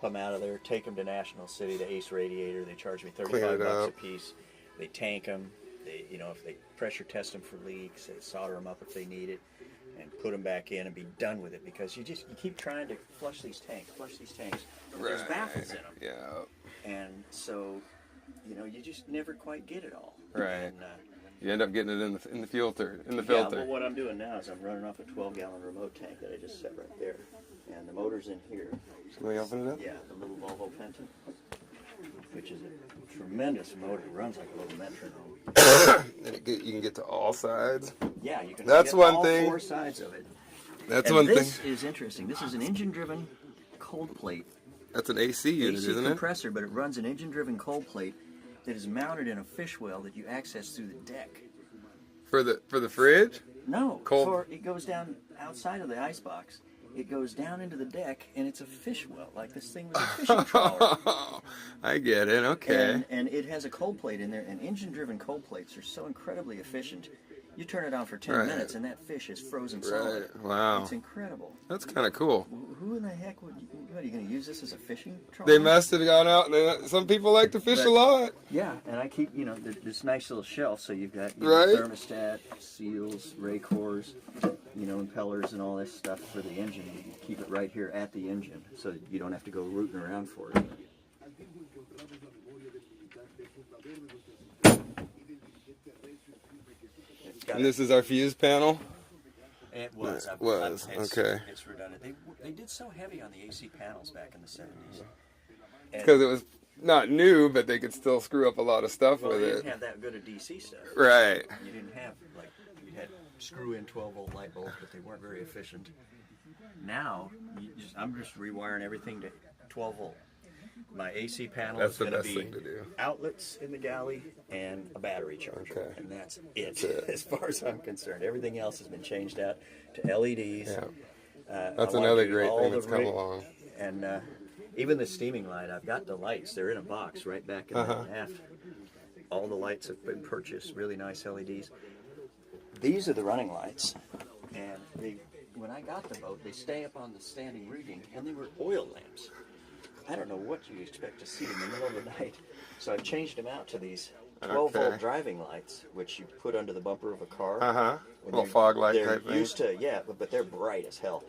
them out of there, take them to National City, to Ace Radiator. They charge me Clean it $35 a up. piece. They tank them. They, if they pressure test them for leaks, they solder them up if they need it, and put them back in and be done with it. Because you keep trying to flush these tanks. There's baffles in them. Yeah. And so, you just never quite get it all. Right. And, you end up getting it in the filter. Yeah, well, what I'm doing now is I'm running off a 12-gallon remote tank that I just set right there, and the motor's in here. Can we open it up? Yeah, the little Volvo Penton, which is a tremendous motor. It runs like a little metronome. And you can get to all sides. Yeah, you can. That's get one all thing. 4 sides of it. That's and one thing. This is interesting. This is an engine-driven cold plate. That's an AC unit, AC isn't it? compressor, but it runs an engine-driven cold plate that is mounted in a fish well that you access through the deck. For the fridge? No, Cold. it goes down outside of the icebox. It goes down into the deck, and it's a fish well. Like this thing was a fishing trawler. I get it. Okay. And it has a cold plate in there, and engine-driven cold plates are so incredibly efficient. You turn it on for 10 minutes, and that fish is frozen solid. Right. Wow. It's incredible. That's kind of cool. Who in the heck what are you going to use this as a fishing trawler? They must have gone out. Some people like to fish a lot. Yeah, and I keep, this nice little shelf, so you've got Right. thermostat, seals, ray cores, impellers and all this stuff for the engine. You keep it right here at the engine, so that you don't have to go rooting around for it. And this is our fuse panel? It was. Okay. It's redundant. They did so heavy on the AC panels back in the 70s. Because it was not new, but they could still screw up a lot of stuff with you it. didn't have that good of DC stuff. Right. You didn't have, you had screw-in 12-volt light bulbs, but they weren't very efficient. Now, I'm just rewiring everything to 12-volt. My AC panel That's is the going to best be thing to do. outlets in the galley and a battery charger. Okay. And that's it, as far as I'm concerned. Everything else has been changed out to LEDs. Yeah. That's another great thing that's come along. And even the steaming light, I've got the lights. They're in a box right back in the aft. All the lights have been purchased, really nice LEDs. These are the running lights. And when I got the boat, they stay up on the standing rigging, and they were oil lamps. I don't know what you expect to see in the middle of the night. So I've changed them out to these 12-volt driving lights, which you put under the bumper of a car. Little fog light they're type thing. used to, but they're bright as hell.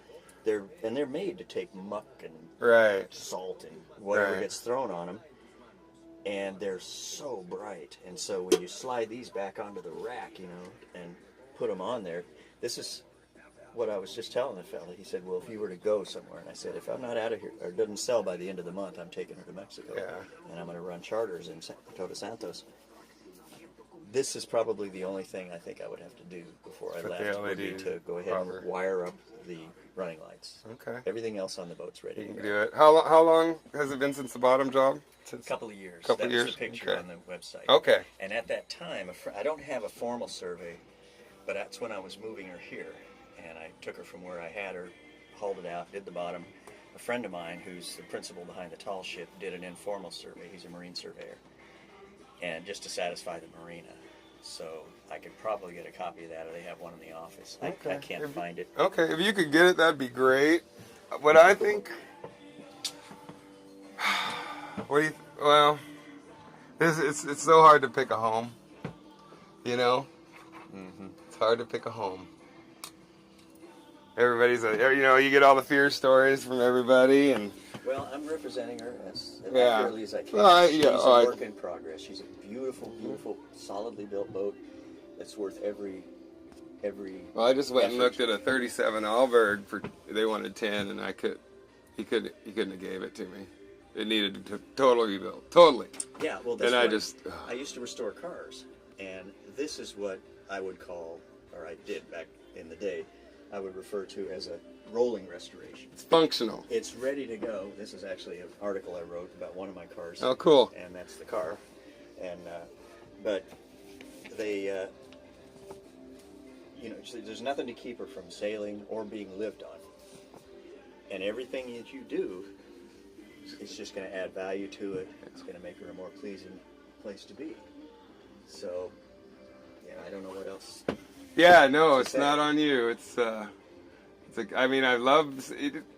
They're made to take muck and salt and whatever gets thrown on them. And they're so bright. And so when you slide these back onto the rack, and put them on there, this is what I was just telling the fella. He said, well, if you were to go somewhere, and I said, if I'm not out of here, or it doesn't sell by the end of the month, I'm taking her to Mexico. And I'm going to run charters in Todos Santos. This is probably the only thing I think I would have to do before I left, would be to go ahead and wire up the running lights. Okay. Everything else on the boat's ready. You can do it. How long has it been since the bottom job? A couple of years. Couple years. That's the picture on the website. Okay. And at that time, I don't have a formal survey, but that's when I was moving her here. And I took her from where I had her, hauled it out, did the bottom. A friend of mine, who's the principal behind the tall ship, did an informal survey. He's a marine surveyor. And just to satisfy the marina. So I could probably get a copy of that, or they have one in the office. I can't find it. Okay, if you could get it, that'd be great. What I think... it's so hard to pick a home. It's hard to pick a home. Everybody's, you get all the fear stories from everybody, and... Well, I'm representing her as accurately as I can. She's a work in progress. She's a beautiful, beautiful, solidly built boat that's worth every. Well, I just went and looked at a 37 Alberg they wanted 10, and he couldn't have gave it to me. It needed to totally rebuild, totally. Yeah, well, I used to restore cars, and this is what I would call, or I did back in the day, I would refer to as a rolling restoration. It's functional. It's ready to go. This is actually an article I wrote about one of my cars. Oh, cool. And that's the car. And but they, there's nothing to keep her from sailing or being lived on. And everything that you do is just going to add value to it. It's going to make her a more pleasing place to be. So, I don't know what else. Yeah, no, it's not on you. I love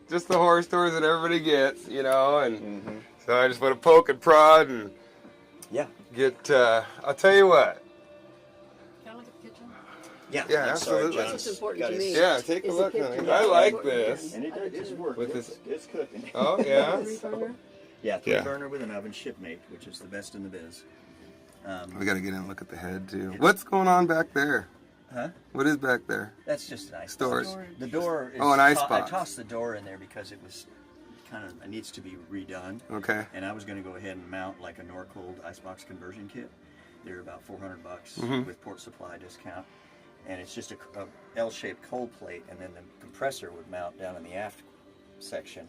just the horror stories that everybody gets, you know, and so I just want to poke and prod and get. I'll tell you what. Can I look at the kitchen? Yeah, absolutely. Sorry, It's important to me. Yeah, take a look, honey. I like this. And it's working. With this, it's cooking. Oh yeah. 3-burner? Yeah, 3-burner with an oven, shipmate, which is the best in the biz. We got to get in and look at the head too. What's going on back there? Huh? What is back there? That's just an ice Storage. box. The door is... An ice box. I tossed the door in there because it was it needs to be redone. Okay. And I was going to go ahead and mount like a Norcold icebox conversion kit. They're about $400 with port supply discount. And it's just a L-shaped cold plate, and then the compressor would mount down in the aft section,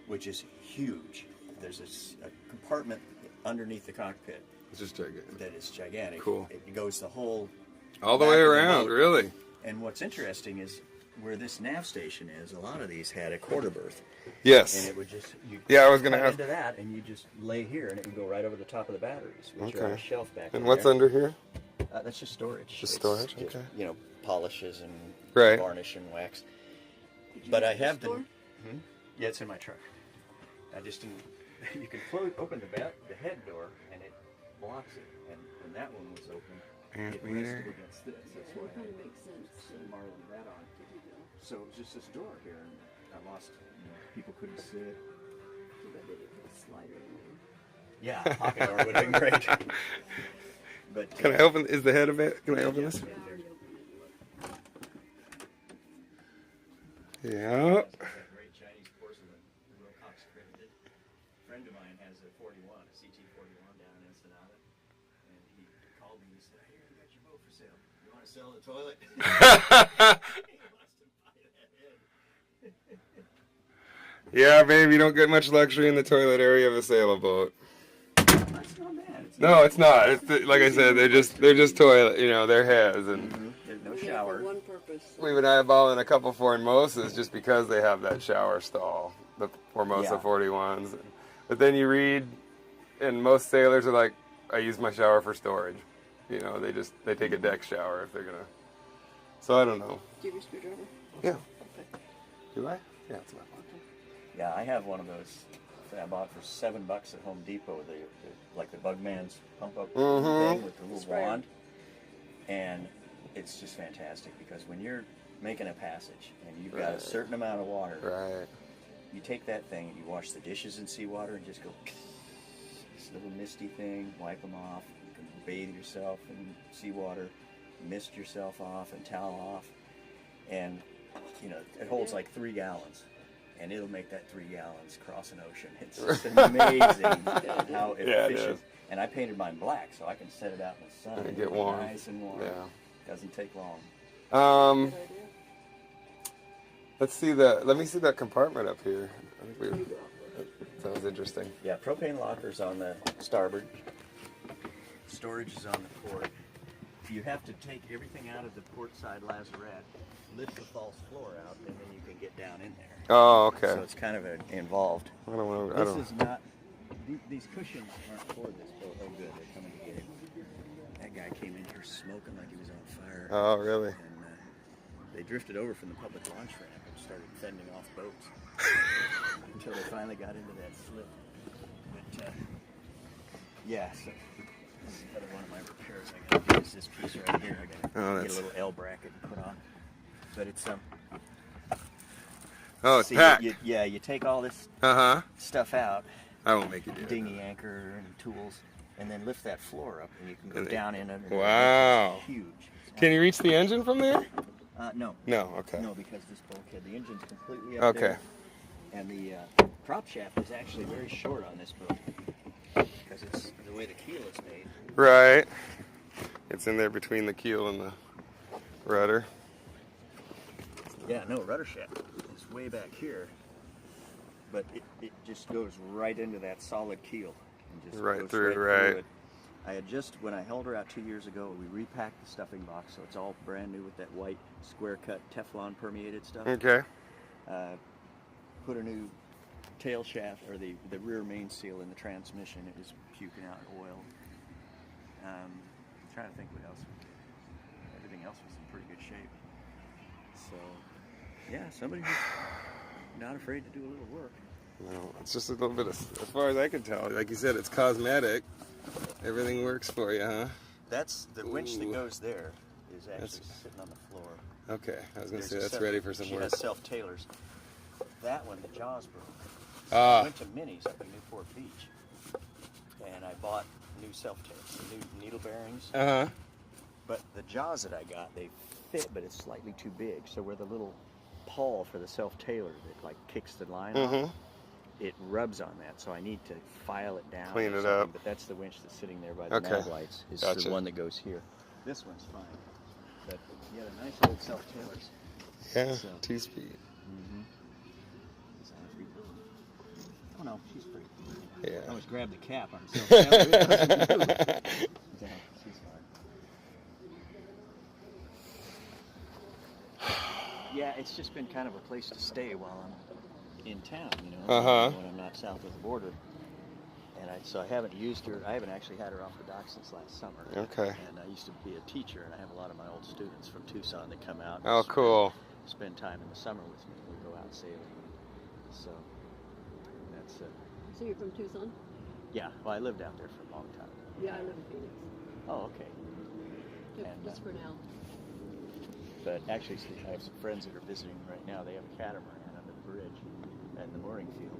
which is huge. There's a compartment underneath the cockpit. It's just gigantic. That is gigantic. Cool. It goes the whole... all the way around, boat. really. And what's interesting is where this nav station is, a lot of these had a quarter berth. Yes. And it would just... I was going to have... into that, and you just lay here, and it would go right over the top of the batteries, which are on a shelf back And in what's there. under here? That's just storage. Just storage, It's just, okay. you know, polishes and varnish and wax. But I have the... Yeah, it's in my truck. I just didn't... You can open the head door, and it blocks it. And when that one was open, it rested against this. That's why I marlin that on. So it was just this door here, and I lost... people couldn't see it. Yeah, pocket door would have been great. But, can I open? Is the head of it? Can I open this? Yeah. Great Chinese porcelain, Wilcox credited. A friend of mine has a 41, a CT41 down in Ensenada, and he called me and said, "Here, I got your boat for sale. You want to sell the toilet?" He wants to buy that head. Yeah, babe, you don't get much luxury in the toilet area of a sailboat. That's not bad. No, it's not. It's like I said, they're just toilet. You know, they're heads, and there's no shower. For one purpose. we've been eyeballing a couple Formosas just because they have that shower stall, the Formosa 41s. But then you read, and most sailors are like, "I use my shower for storage." You know, they take a deck shower if they're gonna. So I don't know. Do you have your screwdriver? Yeah. Okay. Do I? Yeah, it's my fault. Yeah, I have one of those that I bought for $7 at Home Depot. Like the Bugman's pump up thing with the little wand, and it's just fantastic because when you're making a passage and you've got a certain amount of water, you take that thing and you wash the dishes in seawater and just go this little misty thing, wipe them off. You can bathe yourself in seawater, mist yourself off and towel off, and it holds like 3 gallons. And it'll make that 3 gallons cross an ocean. It's just amazing how efficient. And I painted mine black, so I can set it out in the sun and get warm. Nice and warm. Yeah. Doesn't take long. Let me see that compartment up here. I think that sounds interesting. Yeah, propane locker's on the starboard. Storage is on the port. You have to take everything out of the port side lazarette, lift the false floor out, and then you can get down in there. Oh, okay. So it's kind of involved. This is not. These cushions aren't for this boat. Oh, good. They're coming to get it. That guy came in here smoking like he was on fire. Oh, really? And they drifted over from the public launch ramp and started fending off boats until they finally got into that slip. But yeah, so this is another one of my repairs. I got to do this piece right here. I got to get a little L bracket and put on. But it's oh, it's packed. You take all this stuff out. I won't make you do it. Dinghy anchor and tools, and then lift that floor up, and you can go down in it. Wow. It's huge. Can you reach the engine from there? No. No, okay. No, because this bulkhead, the engine's completely up there. And the prop shaft is actually very short on this boat because it's the way the keel is made. Right. It's in there between the keel and the rudder. Yeah, no, rudder shaft is way back here, but it just goes right into that solid keel. And just right goes through, through it. I had when I held her out 2 years ago, we repacked the stuffing box, so it's all brand new with that white square cut Teflon permeated stuff. Okay. Put a new tail shaft, or the rear main seal in the transmission. It was puking out oil. I'm trying to think what else. Everything else was in pretty good shape. So, yeah, somebody not afraid to do a little work. No, it's just a little bit of, as far as I can tell, like you said, it's cosmetic. Everything works for you, huh? That's the winch that goes there is actually sitting on the floor. Okay, I was going to say that's ready for some she work. has self-tailors. That one, the jaws broke. Ah. I went to Minnie's up in Newport Beach, and I bought new self-tailors, new needle bearings. Uh-huh. But the jaws that I got, they fit, but it's slightly too big. So where the little pawl for the self-tailer that like kicks the line off, it rubs on that. So I need to file it down. Clean it up. But that's the winch that's sitting there by the mag lights. Is the one that goes here. This one's fine. But you got a nice old self-tailors. Yeah, so. 2-speed. Oh no, she's pretty. Yeah. I always grab the cap on self-tailor. Yeah, she's fine. Yeah, it's just been kind of a place to stay while I'm in town, you know, when I'm not south of the border. And so I haven't used her. I haven't actually had her off the dock since last summer. Okay. And I used to be a teacher, and I have a lot of my old students from Tucson that come out. Oh, cool. Spend time in the summer with me. We go out sailing. So that's it. So you're from Tucson? Yeah. Well, I lived out there for a long time. Yeah, I live in Phoenix. Oh, okay. Just for now. But actually, I have some friends that are visiting right now. They have a catamaran under the bridge at the mooring field.